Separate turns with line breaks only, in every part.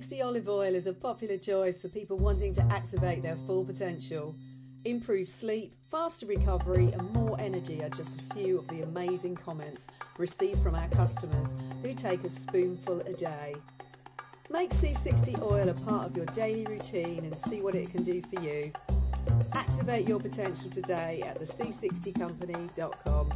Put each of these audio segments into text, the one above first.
360 olive oil is a popular choice for people wanting to activate their full potential. Improved sleep, faster recovery and more energy are just a few of the amazing comments received from our customers who take a spoonful a day. Make C60 oil a part of your daily routine and see what it can do for you. Activate your potential today at thec60company.com.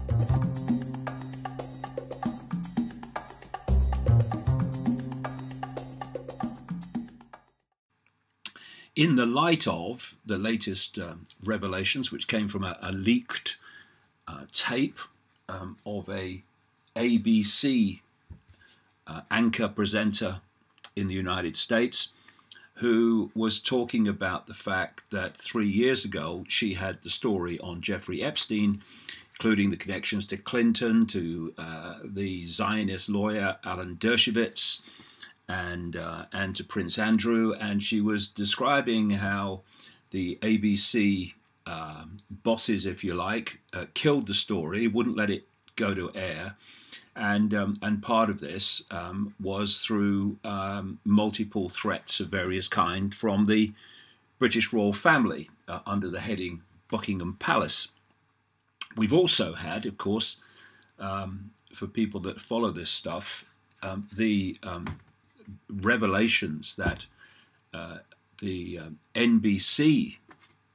In the light of the latest revelations, which came from a leaked tape of a ABC anchor presenter in the United States, who was talking about the fact that 3 years ago she had the story on Jeffrey Epstein, including the connections to Clinton, to the Zionist lawyer Alan Dershowitz, and to Prince Andrew, and she was describing how the ABC bosses, if you like, killed the story, wouldn't let it go to air, and part of this was through multiple threats of various kind from the British royal family under the heading Buckingham Palace. We've also had, of course, for people that follow this stuff, the revelations that the NBC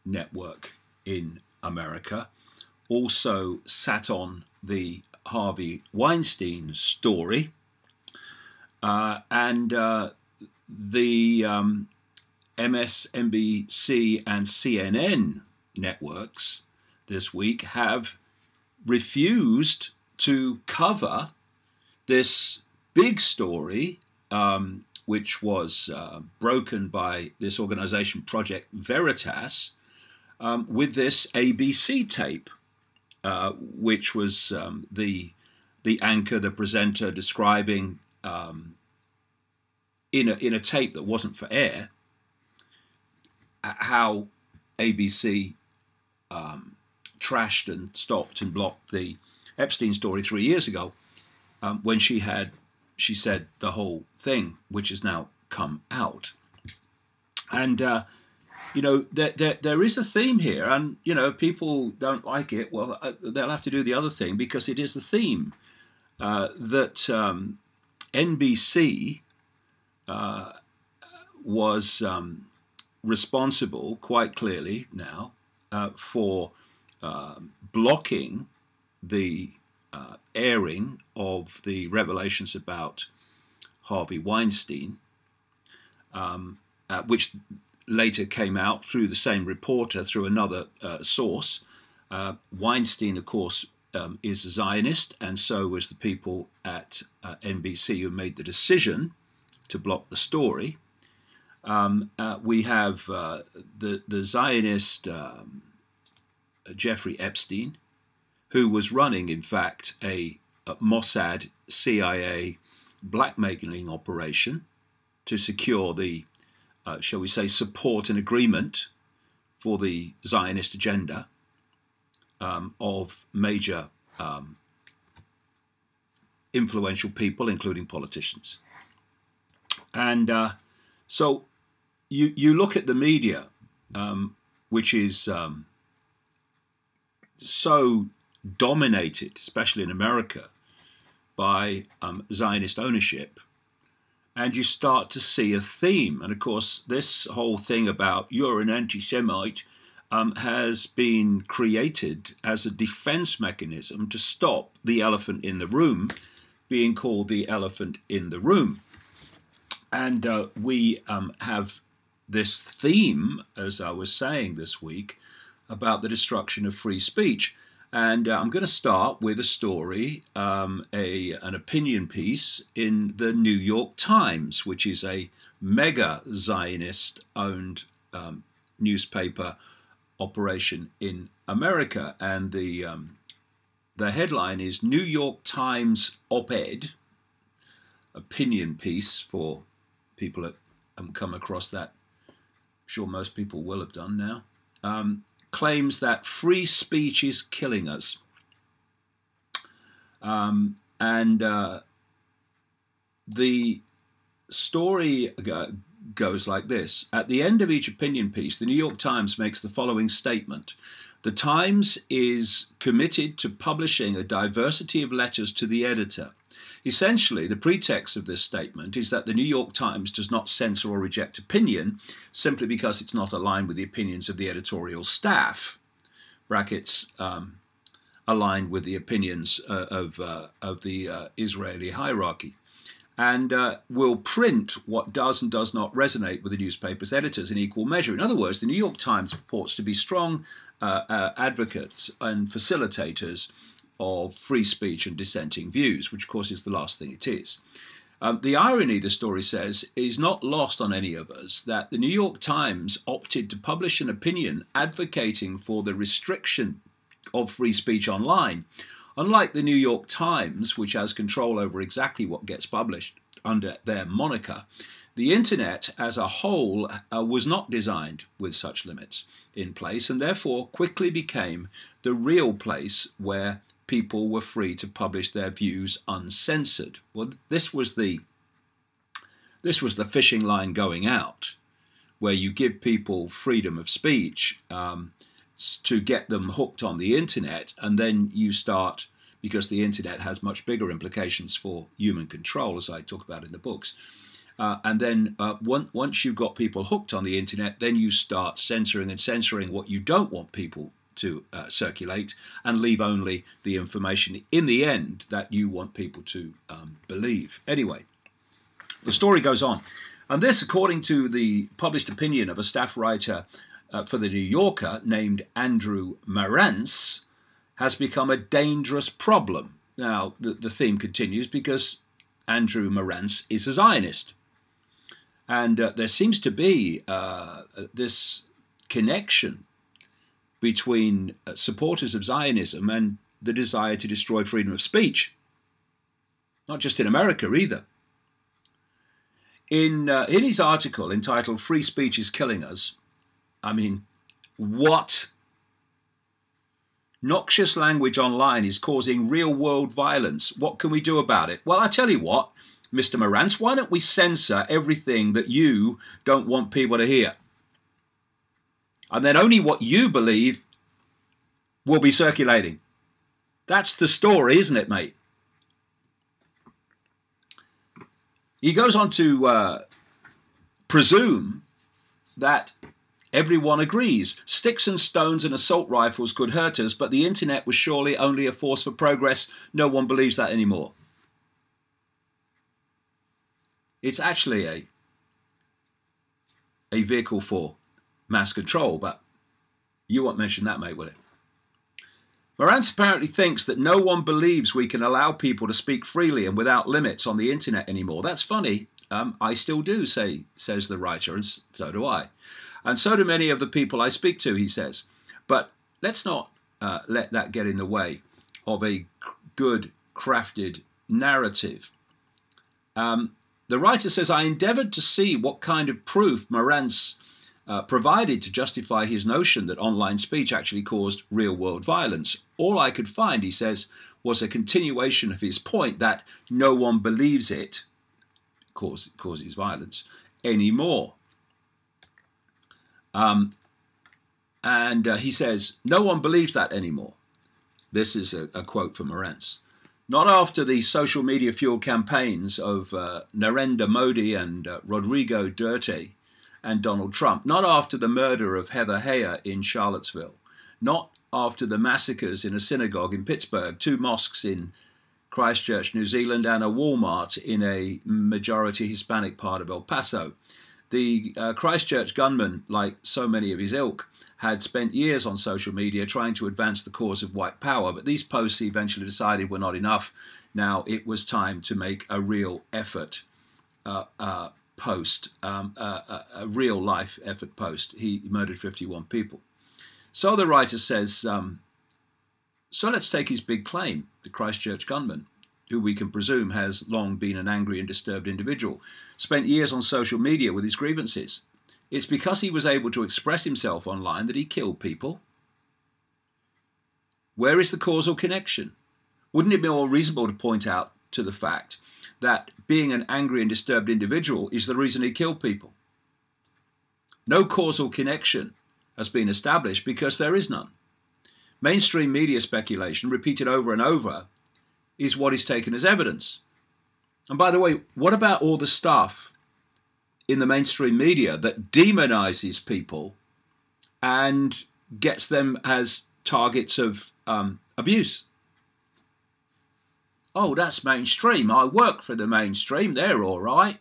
network in America also sat on the Harvey Weinstein story, and the MSNBC and CNN networks this week have refused to cover this big story, which was broken by this organization, Project Veritas, with this ABC tape, which was the anchor, the presenter, describing in a tape that wasn't for air how ABC trashed and stopped and blocked the Epstein story 3 years ago, when she said the whole thing, which has now come out. And, you know, there is a theme here, and, you know, people don't like it. Well, they'll have to do the other thing, because it is the theme that NBC was responsible, quite clearly now, for blocking the airing of the revelations about Harvey Weinstein, which later came out through the same reporter, through another source. Weinstein, of course, is a Zionist, and so was the people at NBC who made the decision to block the story. We have the Zionist Jeffrey Epstein, who was running, in fact, a Mossad CIA blackmailing operation to secure the, shall we say, support and agreement for the Zionist agenda of major influential people, including politicians. And so you look at the media, which is so dominated, especially in America, by Zionist ownership, and you start to see a theme. And of course, this whole thing about you're an anti-Semite has been created as a defense mechanism to stop the elephant in the room being called the elephant in the room. And we have this theme, as I was saying this week, about the destruction of free speech. And I'm going to start with a story, an opinion piece in the New York Times, which is a mega Zionist-owned newspaper operation in America. And the headline is New York Times op-ed, opinion piece, for people that haven't come across that. I'm sure most people will have done now. Claims that free speech is killing us. The story goes like this. At the end of each opinion piece, the New York Times makes the following statement. The Times is committed to publishing a diversity of letters to the editor. Essentially, the pretext of this statement is that the New York Times does not censor or reject opinion simply because it's not aligned with the opinions of the editorial staff, brackets, aligned with the opinions of the Israeli hierarchy, and will print what does and does not resonate with the newspaper's editors in equal measure. In other words, the New York Times purports to be strong advocates and facilitators of free speech and dissenting views, which of course is the last thing it is. The irony, the story says, is not lost on any of us that the New York Times opted to publish an opinion advocating for the restriction of free speech online. Unlike the New York Times, which has control over exactly what gets published under their moniker, the internet as a whole was not designed with such limits in place, and therefore quickly became the real place where people were free to publish their views uncensored. Well, this was the fishing line going out, where you give people freedom of speech to get them hooked on the internet, and then you start, because the internet has much bigger implications for human control, as I talk about in the books. And then once you've got people hooked on the internet, then you start censoring what you don't want people to circulate, and leave only the information in the end that you want people to believe. Anyway, the story goes on. And this, according to the published opinion of a staff writer for The New Yorker named Andrew Marantz, has become a dangerous problem. Now, the theme continues because Andrew Marantz is a Zionist. And there seems to be this connection between supporters of Zionism and the desire to destroy freedom of speech. Not just in America either. In his article entitled "Free Speech is Killing Us," I mean, what? Noxious language online is causing real-world violence. What can we do about it? Well, I tell you what, Mr. Marantz, why don't we censor everything that you don't want people to hear? And then only what you believe will be circulating. That's the story, isn't it, mate? He goes on to presume that everyone agrees. Sticks and stones and assault rifles could hurt us, but the internet was surely only a force for progress. No one believes that anymore. It's actually a vehicle for mass control, but you won't mention that, mate, will it? Marantz apparently thinks that no one believes we can allow people to speak freely and without limits on the internet anymore. That's funny. I still do, says the writer, and so do I. And so do many of the people I speak to, he says. But let's not let that get in the way of a good, crafted narrative. The writer says, I endeavoured to see what kind of proof Marantz provided to justify his notion that online speech actually caused real-world violence. All I could find, he says, was a continuation of his point that no one believes it causes violence anymore. And he says, no one believes that anymore. This is a quote from Marantz. Not after the social media fueled campaigns of Narendra Modi and Rodrigo Duterte and Donald Trump. Not after the murder of Heather Heyer in Charlottesville. Not after the massacres in a synagogue in Pittsburgh, 2 mosques in Christchurch, New Zealand, and a Walmart in a majority Hispanic part of El Paso. The Christchurch gunman, like so many of his ilk, had spent years on social media trying to advance the cause of white power, but these posts he eventually decided were not enough. Now it was time to make a real effort post, a real life effort post. He murdered 51 people. So the writer says, so let's take his big claim, the Christchurch gunman, who we can presume has long been an angry and disturbed individual, spent years on social media with his grievances. It's because he was able to express himself online that he killed people. Where is the causal connection? Wouldn't it be more reasonable to point out to the fact that being an angry and disturbed individual is the reason he killed people. No causal connection has been established because there is none. Mainstream media speculation, repeated over and over, is what is taken as evidence. And by the way, what about all the stuff in the mainstream media that demonizes people and gets them as targets of abuse? Oh, that's mainstream. I work for the mainstream. They're all right.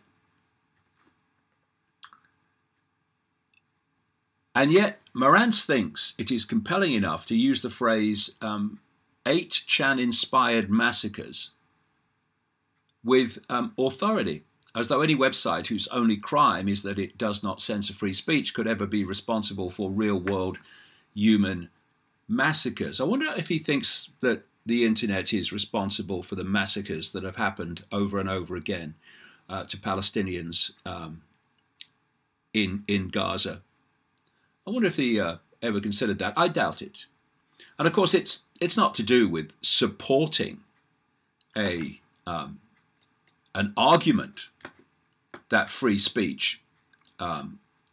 And yet, Marantz thinks it is compelling enough to use the phrase 8chan-inspired massacres with authority, as though any website whose only crime is that it does not censor free speech could ever be responsible for real-world human massacres. I wonder if he thinks that the internet is responsible for the massacres that have happened over and over again to Palestinians in Gaza. I wonder if he ever considered that. I doubt it. And of course, it's not to do with supporting an argument that free speech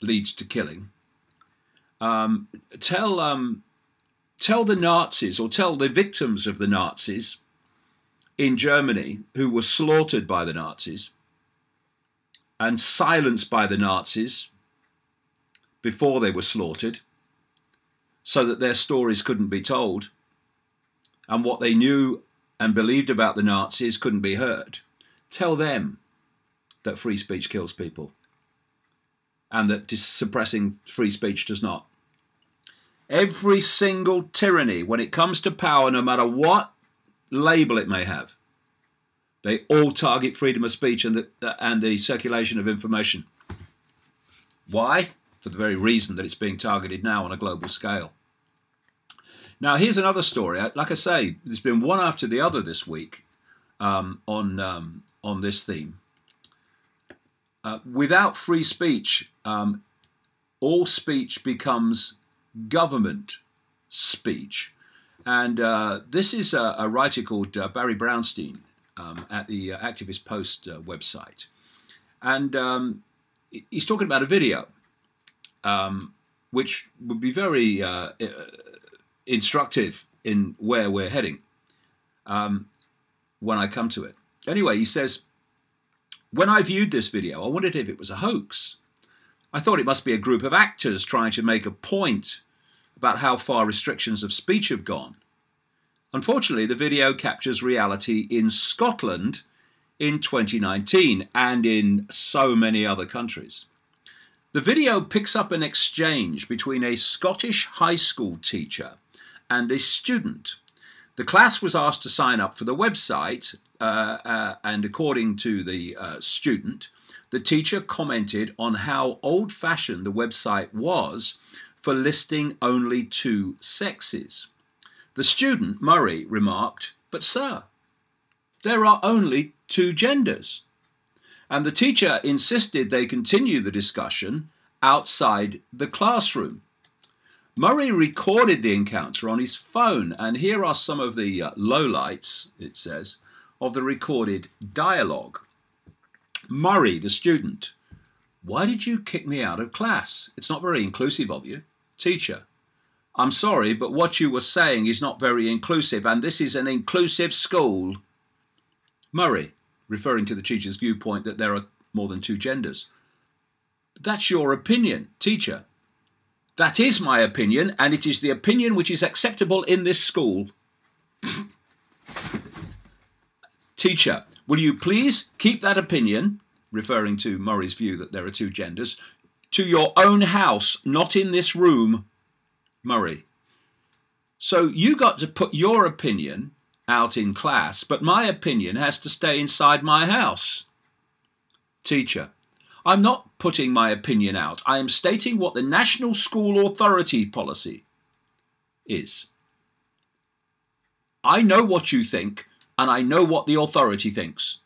leads to killing. Tell the Nazis, or tell the victims of the Nazis in Germany who were slaughtered by the Nazis and silenced by the Nazis before they were slaughtered, so that their stories couldn't be told, and what they knew and believed about the Nazis couldn't be heard. Tell them that free speech kills people and that suppressing free speech does not. Every single tyranny, when it comes to power, no matter what label it may have, they all target freedom of speech and the circulation of information. Why? For the very reason that it's being targeted now on a global scale. Now, here's another story. Like I say, there's been one after the other this week on this theme. Without free speech, all speech becomes government speech. And this is a writer called Barry Brownstein at the Activist Post website. And he's talking about a video which would be very instructive in where we're heading when I come to it. Anyway, he says, when I viewed this video, I wondered if it was a hoax. I thought it must be a group of actors trying to make a point about how far restrictions of speech have gone. Unfortunately, the video captures reality in Scotland in 2019 and in so many other countries. The video picks up an exchange between a Scottish high school teacher and a student. The class was asked to sign up for the website, and according to the student, the teacher commented on how old-fashioned the website was for listing only two sexes. The student, Murray, remarked, "But sir, there are only two genders." And the teacher insisted they continue the discussion outside the classroom. Murray recorded the encounter on his phone, and here are some of the lowlights, it says, of the recorded dialogue. Murray, the student: "Why did you kick me out of class? It's not very inclusive of you." Teacher: "I'm sorry, but what you were saying is not very inclusive, and this is an inclusive school." Murray, referring to the teacher's viewpoint that there are more than two genders: "That's your opinion." Teacher: "That is my opinion, and it is the opinion which is acceptable in this school." Teacher: "Will you please keep that opinion," referring to Murray's view that there are two genders, "to your own house, not in this room." Murray: "So you got to put your opinion out in class, but my opinion has to stay inside my house." Teacher: "I'm not putting my opinion out. I am stating what the National School Authority policy is. I know what you think, and I know what the authority thinks."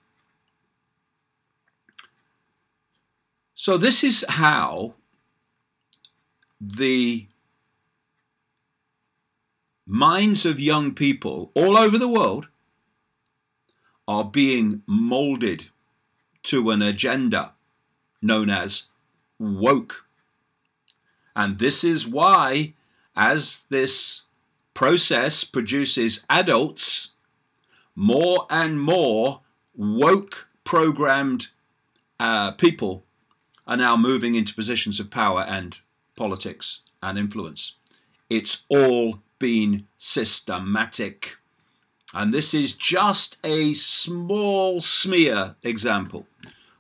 So this is how the minds of young people all over the world are being molded to an agenda known as woke. And this is why, as this process produces adults, more and more woke programmed people are now moving into positions of power and politics and influence. It's all been systematic. And this is just a small smear example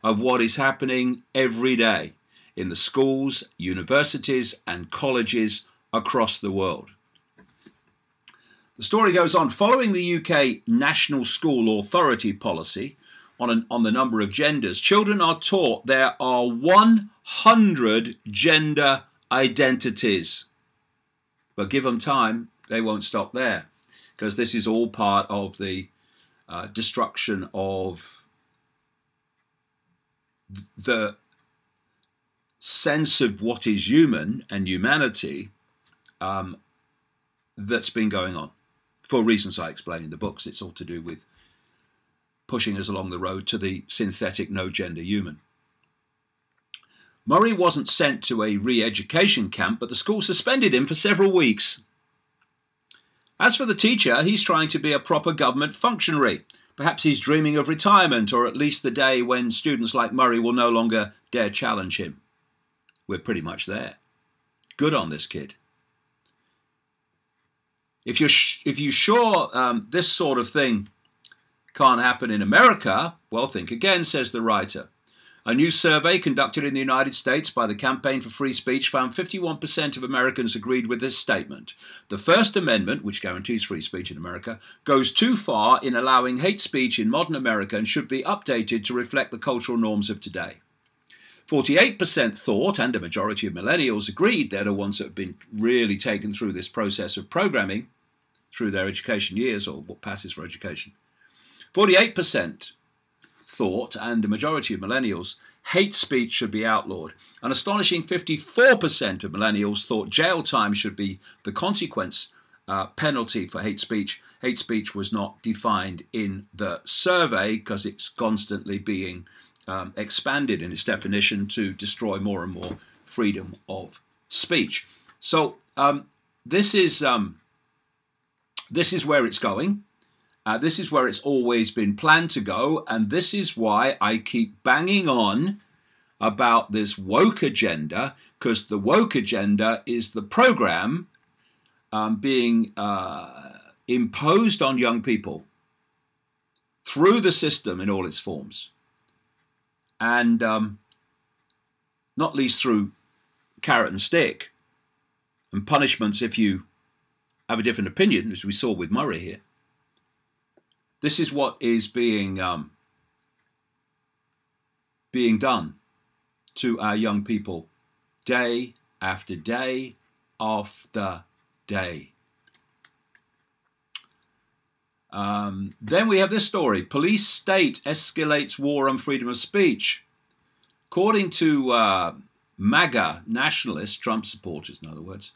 of what is happening every day in the schools, universities, and colleges across the world. The story goes on. Following the UK National School Authority policy on the number of genders, children are taught there are 100 gender identities. But give them time, they won't stop there, because this is all part of the destruction of the sense of what is human and humanity that's been going on. For reasons I explain in the books, it's all to do with pushing us along the road to the synthetic no-gender human. Murray wasn't sent to a re-education camp, but the school suspended him for several weeks. As for the teacher, he's trying to be a proper government functionary. Perhaps he's dreaming of retirement, or at least the day when students like Murray will no longer dare challenge him. We're pretty much there. Good on this kid. If you're sure this sort of thing can't happen in America, well, think again, says the writer. A new survey conducted in the United States by the Campaign for Free Speech found 51% of Americans agreed with this statement. The First Amendment, which guarantees free speech in America, goes too far in allowing hate speech in modern America and should be updated to reflect the cultural norms of today. 48% thought, and a majority of millennials agreed, they're the ones that have been really taken through this process of programming through their education years, or what passes for education. 48% thought, and a majority of millennials, hate speech should be outlawed. An astonishing 54% of millennials thought jail time should be the consequence penalty for hate speech. Hate speech was not defined in the survey because it's constantly being expanded in its definition to destroy more and more freedom of speech. So this is where it's going. This is where it's always been planned to go, and this is why I keep banging on about this woke agenda, because the woke agenda is the program being imposed on young people through the system in all its forms, and not least through carrot and stick and punishments if you have a different opinion, as we saw with Murray here. This is what is being done to our young people day after day after day. Then we have this story. Police state escalates war on freedom of speech. According to MAGA nationalists, Trump supporters in other words,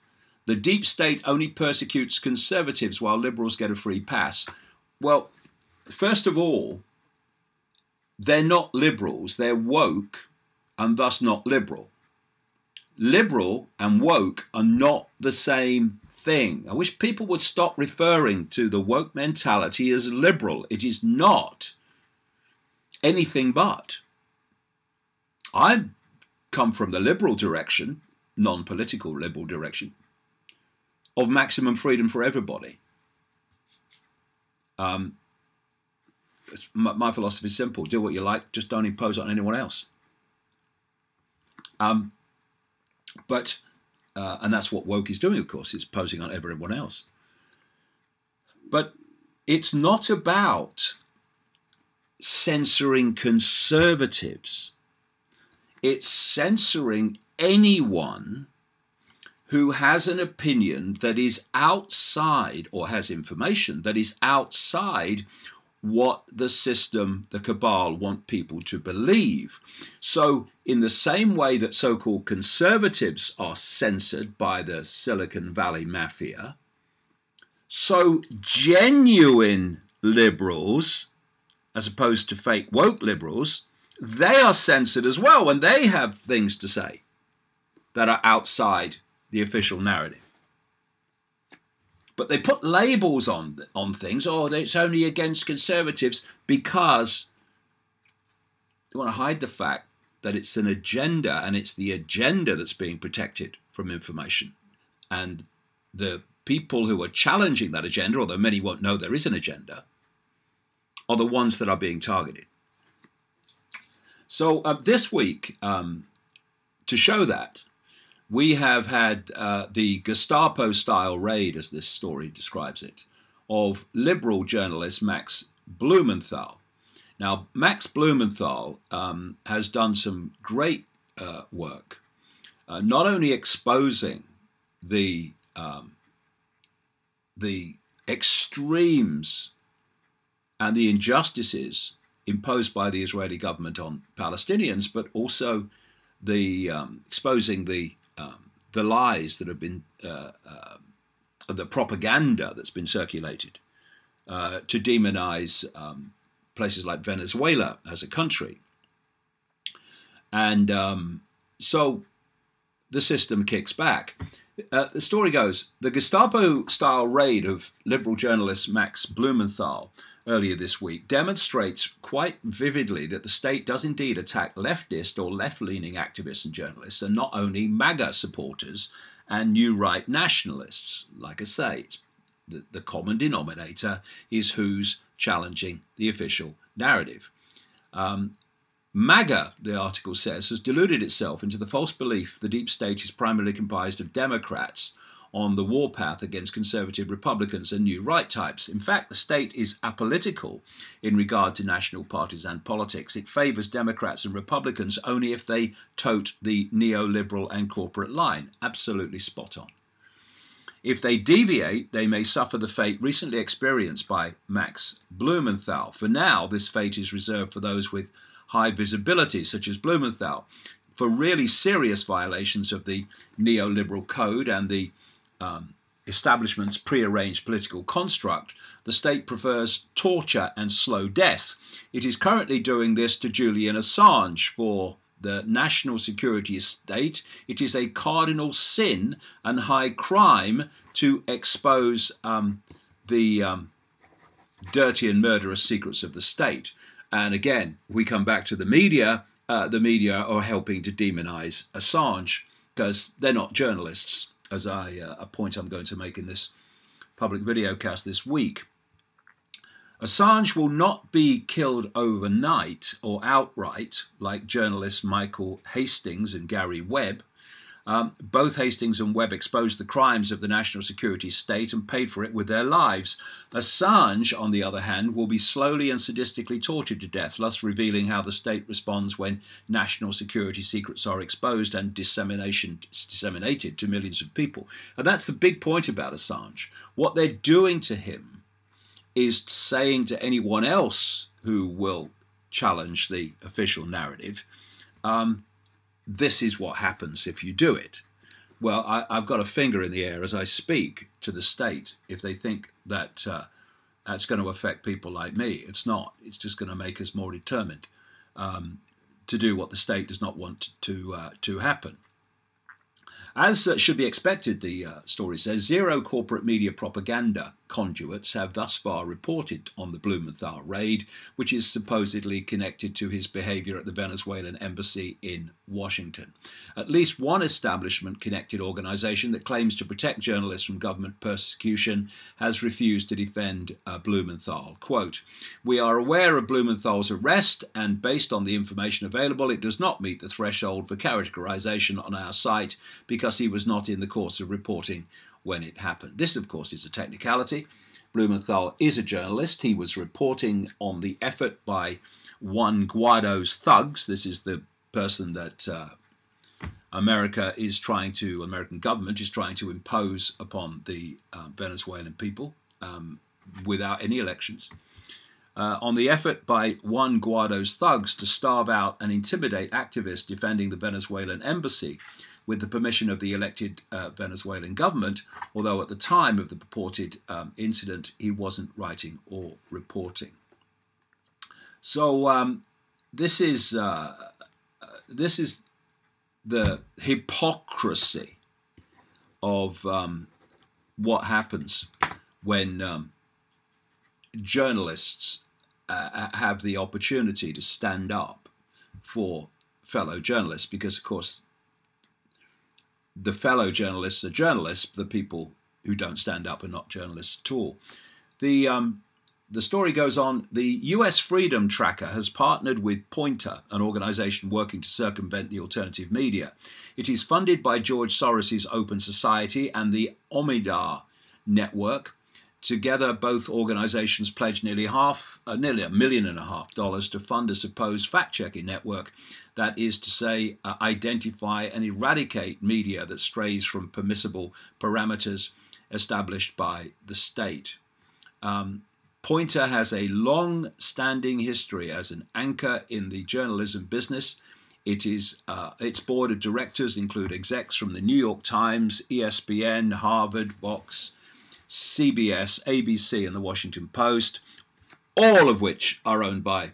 the deep state only persecutes conservatives while liberals get a free pass. Well, first of all, they're not liberals, they're woke and thus not liberal. Liberal and woke are not the same thing. I wish people would stop referring to the woke mentality as liberal. It is not anything but. I come from the liberal direction, non-political liberal direction, of maximum freedom for everybody. My philosophy is simple. Do what you like, just don't impose it on anyone else. And that's what woke is doing, of course. It's imposing on everyone else. But it's not about censoring conservatives. It's censoring anyone who has an opinion that is outside, or has information that is outside what the system, the cabal, want people to believe. So in the same way that so-called conservatives are censored by the Silicon Valley mafia, so genuine liberals, as opposed to fake woke liberals, they are censored as well when they have things to say that are outside the official narrative. But they put labels on things. Oh, it's only against conservatives, because they want to hide the fact that it's an agenda, and it's the agenda that's being protected from information. And the people who are challenging that agenda, although many won't know there is an agenda, are the ones that are being targeted. So this week, to show that, we have had the Gestapo-style raid, as this story describes it, of liberal journalist Max Blumenthal. Now, Max Blumenthal has done some great work, not only exposing the extremes and the injustices imposed by the Israeli government on Palestinians, but also the exposing the lies that have been, the propaganda that's been circulated to demonize places like Venezuela as a country. And so the system kicks back. The story goes, the Gestapo-style raid of liberal journalist Max Blumenthal earlier this week demonstrates quite vividly that the state does indeed attack leftist or left-leaning activists and journalists, and not only MAGA supporters and new right nationalists. Like I say, the common denominator is who's challenging the official narrative. MAGA, the article says, has deluded itself into the false belief the deep state is primarily comprised of Democrats on the warpath against conservative Republicans and new right types. In fact, the state is apolitical in regard to national parties and politics. It favours Democrats and Republicans only if they tote the neoliberal and corporate line. Absolutely spot on. If they deviate, they may suffer the fate recently experienced by Max Blumenthal. For now, this fate is reserved for those with high visibility, such as Blumenthal. For really serious violations of the neoliberal code and the establishment's prearranged political construct, the state prefers torture and slow death. It is currently doing this to Julian Assange for the national security state. It is a cardinal sin and high crime to expose the dirty and murderous secrets of the state. And again, we come back to the media. The media are helping to demonize Assange because they're not journalists, as a point I'm going to make in this public videocast this week. Assange will not be killed overnight or outright like journalists Michael Hastings and Gary Webb. Both Hastings and Webb exposed the crimes of the national security state and paid for it with their lives. Assange, on the other hand, will be slowly and sadistically tortured to death, thus revealing how the state responds when national security secrets are exposed and disseminated to millions of people. And that's the big point about Assange. What they're doing to him is saying to anyone else who will challenge the official narrative, this is what happens if you do it. Well, I've got a finger in the air as I speak to the state. If they think that that's going to affect people like me, it's not. It's just going to make us more determined to do what the state does not want to happen. As should be expected, the story says, zero corporate media propaganda conduits have thus far reported on the Blumenthal raid, which is supposedly connected to his behavior at the Venezuelan embassy in Washington. At least one establishment-connected organization that claims to protect journalists from government persecution has refused to defend Blumenthal. Quote, "We are aware of Blumenthal's arrest, and based on the information available, it does not meet the threshold for characterization on our site because he was not in the course of reporting when it happened." This, of course, is a technicality. Blumenthal is a journalist. He was reporting on the effort by Juan Guaido's thugs. This is the person that American government is trying to impose upon the Venezuelan people without any elections. On the effort by Juan Guaido's thugs to starve out and intimidate activists defending the Venezuelan embassy with the permission of the elected Venezuelan government, although at the time of the purported incident, he wasn't writing or reporting. So this is the hypocrisy of what happens when journalists have the opportunity to stand up for fellow journalists, because of course the fellow journalists are journalists, the people who don't stand up are not journalists at all. The story goes on. The US Freedom Tracker has partnered with Pointer, an organization working to circumvent the alternative media. It is funded by George Soros's Open Society and the Omidyar Network. Together, both organizations pledged nearly $1.5 million to fund a supposed fact-checking network, that is to say, identify and eradicate media that strays from permissible parameters established by the state. Pointer has a long-standing history as an anchor in the journalism business. Its board of directors include execs from the New York Times, ESPN, Harvard, Vox, CBS, ABC, and the Washington Post, all of which are owned by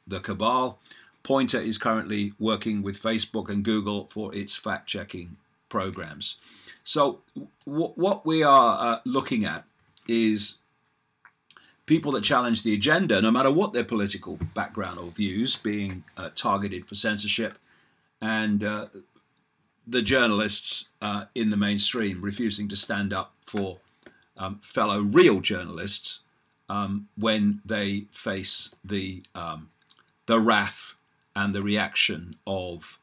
the cabal. Pointer is currently working with Facebook and Google for its fact-checking programs. So what we are looking at is people that challenge the agenda, no matter what their political background or views, being targeted for censorship, and the journalists in the mainstream refusing to stand up for fellow real journalists when they face the wrath and the reaction of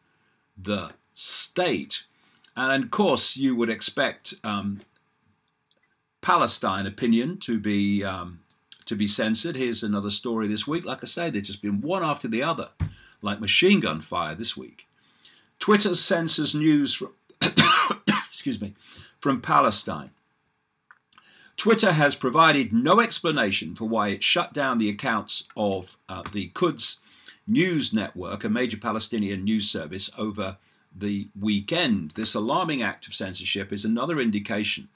the state. And of course, you would expect Palestine opinion to be censored. Here's another story this week. Like I say, they've just been one after the other, like machine gun fire this week. Twitter censors news from, excuse me, from Palestine. Twitter has provided no explanation for why it shut down the accounts of the Quds News Network, a major Palestinian news service, over the weekend. This alarming act of censorship is another indication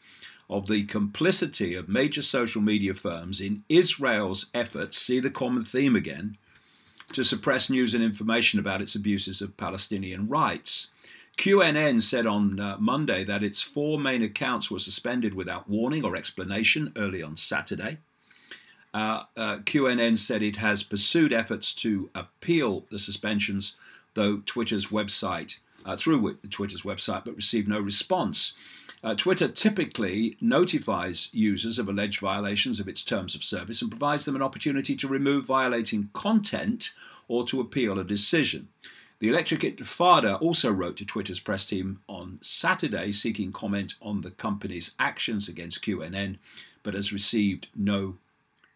of the complicity of major social media firms in Israel's efforts, see the common theme again, to suppress news and information about its abuses of Palestinian rights. QNN said on Monday that its 4 main accounts were suspended without warning or explanation early on Saturday. QNN said it has pursued efforts to appeal the suspensions, though Twitter's website, through Twitter's website, but received no response. Twitter typically notifies users of alleged violations of its terms of service and provides them an opportunity to remove violating content or to appeal a decision. The Electric Intifada also wrote to Twitter's press team on Saturday seeking comment on the company's actions against QNN, but has received no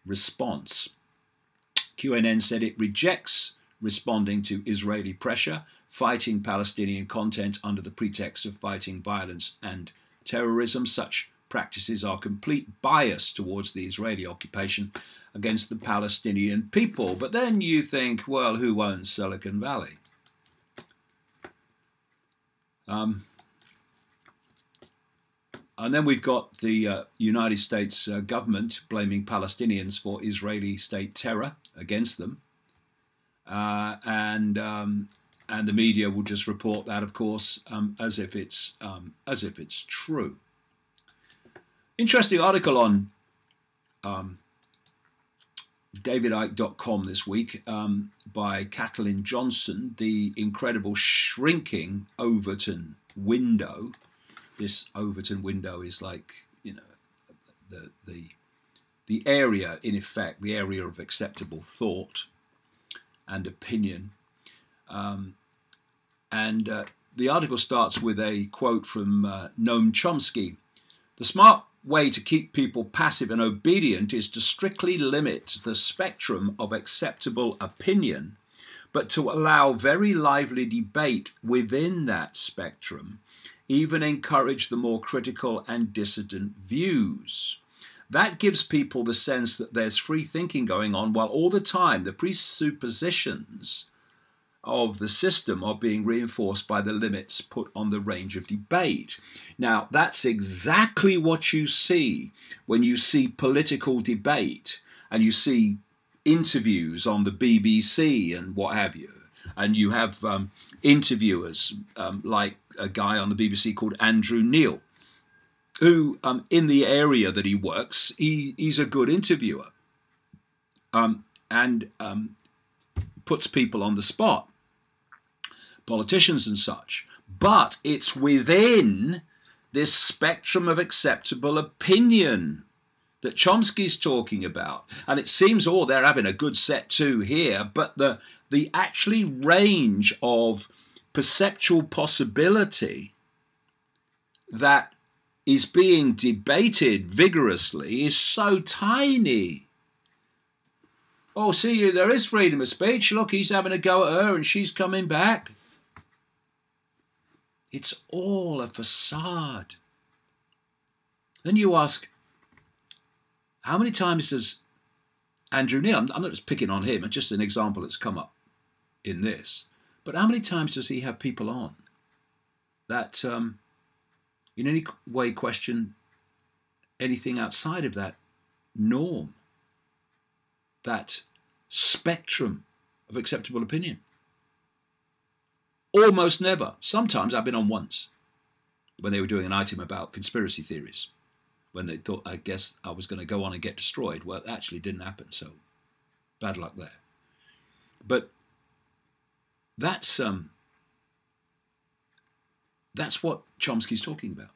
response. QNN said it rejects responding to Israeli pressure, fighting Palestinian content under the pretext of fighting violence and terrorism. Such practices are complete bias towards the Israeli occupation against the Palestinian people. But then you think, well, who owns Silicon Valley? And then we've got the United States government blaming Palestinians for Israeli state terror against them. And the media will just report that, of course, as if it's true. Interesting article on DavidIcke.com this week by Kathleen Johnson, the incredible shrinking Overton window. This Overton window is like, you know, the area, in effect, the area of acceptable thought and opinion. The article starts with a quote from Noam Chomsky. The smart way to keep people passive and obedient is to strictly limit the spectrum of acceptable opinion, but to allow very lively debate within that spectrum, even encourage the more critical and dissident views. That gives people the sense that there's free thinking going on, while all the time the presuppositions of the system are being reinforced by the limits put on the range of debate. Now, that's exactly what you see when you see political debate and you see interviews on the BBC and what have you. And you have interviewers like a guy on the BBC called Andrew Neil, who in the area that he works, he's a good interviewer and puts people on the spot, politicians and such. But it's within this spectrum of acceptable opinion that Chomsky's talking about. And it seems, they're having a good set too here, but the actually range of perceptual possibility that is being debated vigorously is so tiny. Oh, see, there is freedom of speech. Look, he's having a go at her and she's coming back. It's all a facade. Then you ask, how many times does Andrew Neil, I'm not just picking on him, it's just an example that's come up in this, but how many times does he have people on that in any way question anything outside of that norm, that spectrum of acceptable opinion? Almost never. Sometimes I've been on once when they were doing an item about conspiracy theories, when they thought, I guess, I was going to go on and get destroyed. Well, it actually didn't happen, so bad luck there. But that's what Chomsky's talking about.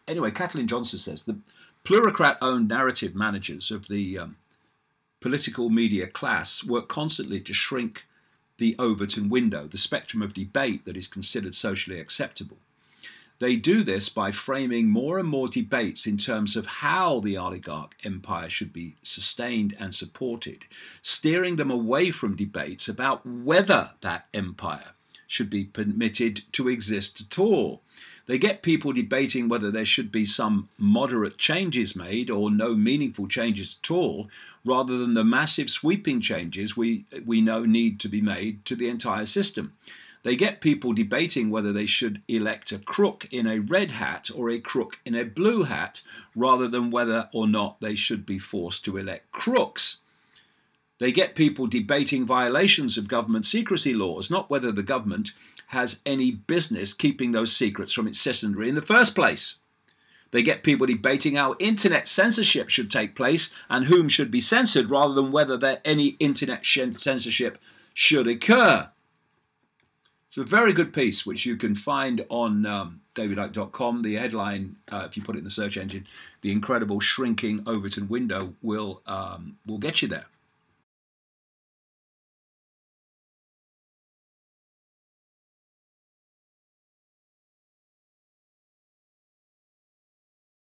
Anyway, Kathleen Johnson says the plurocrat-owned narrative managers of the political media class work constantly to shrink the Overton window, the spectrum of debate that is considered socially acceptable. They do this by framing more and more debates in terms of how the oligarch empire should be sustained and supported, steering them away from debates about whether that empire should be permitted to exist at all. They get people debating whether there should be some moderate changes made or no meaningful changes at all, rather than the massive sweeping changes we know need to be made to the entire system. They get people debating whether they should elect a crook in a red hat or a crook in a blue hat, rather than whether or not they should be forced to elect crooks. They get people debating violations of government secrecy laws, not whether the government has any business keeping those secrets from its citizenry in the first place. They get people debating how internet censorship should take place and whom should be censored, rather than whether any internet censorship should occur. It's a very good piece, which you can find on davidicke.com. The headline, if you put it in the search engine, "The Incredible Shrinking Overton Window," will get you there.